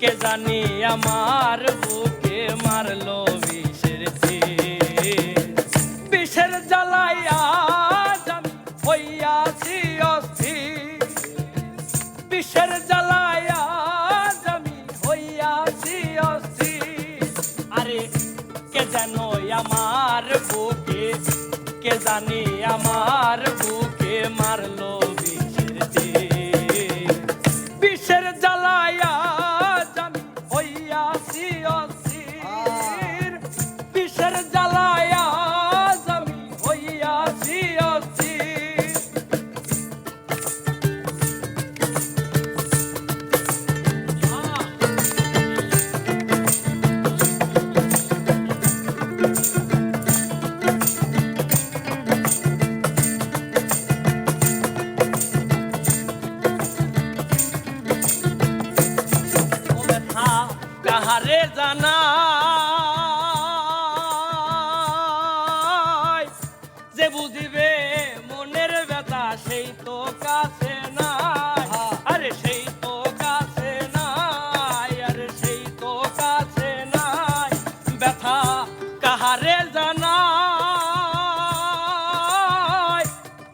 কে জানি আমার বুকে মারলো বিষের তীর। বিষের জ্বালায় আজ আমি হইয়াছি অস্থির, বিষের জ্বালায় আজ আমি হইয়াছি অস্থির। আরে কে যেন আমার বুকে, কে জানি আমার বুকে মারলো বিষের তীর। বিষের জ্বালায় আজ আমি হইয়াছি অস্থির, বিষের জ্বালায় আজ আমি হইয়াছি অস্থির। কাহারে জানাই যে বুঝিবে মনের ব্যথা, সেই তো কাছে নাই। আরে সেই তো কাছে নাই, আরে সেই তো কাছে নাই। ব্যথা কাহারে জানাই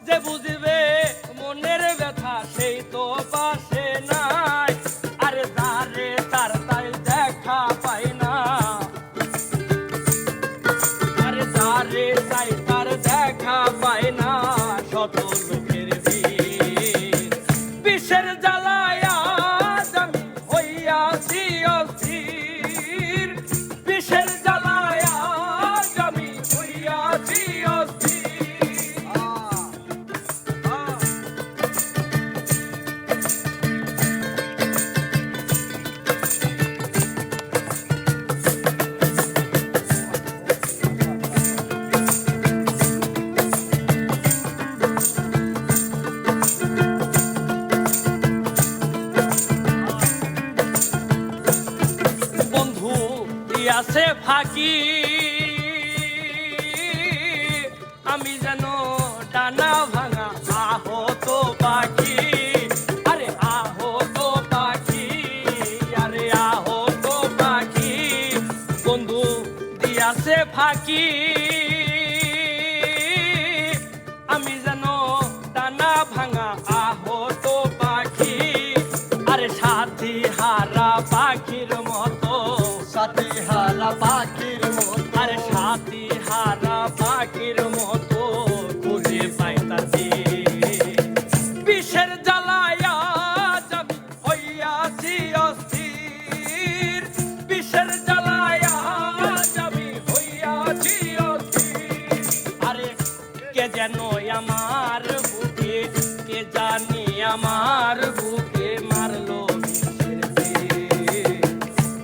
যে বুঝিবে মনের ব্যথা, সেই তো পাশে নাই। আরে তারে তার তাই দেখা পাই না, আরে তারে তাই তার দেখা পাই না। শত লোকের ভিড়, বিষের জ্বালায় আজ আমি হইয়াছি অস্থির, বিষের জ্বালায় আজ আমি হইয়াছি অস্থির। বন্ধু দিয়াছে ফাঁকি, আমি যেন ডানা ভাঙা আহত পাখি। আরে আহত পাখি, আরে আহত পাখি। বন্ধু দিয়াছে ফাঁকি, আমি যেন ডানা ভাঙা আহত পাখি। আরে সাথী হারা পাখির মতো, সাথী হারা পাখির মতো, আরে সাথী হারা পাখির মতো খুঁজে পাই তার দিন। বিষের জ্বালায় আজ আমি হইয়াছি অস্থির, বিষের জ্বালায় আজ আমি হইয়াছি অস্থির। আরে কে যেন আমার বুকে, কে জানি আমার বুকে মারলো বিষের তীর।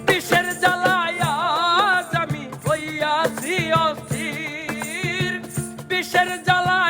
বিষের জ্বালায় আজ আমি হইয়াছি অস্থির, বিষের জ্বালায়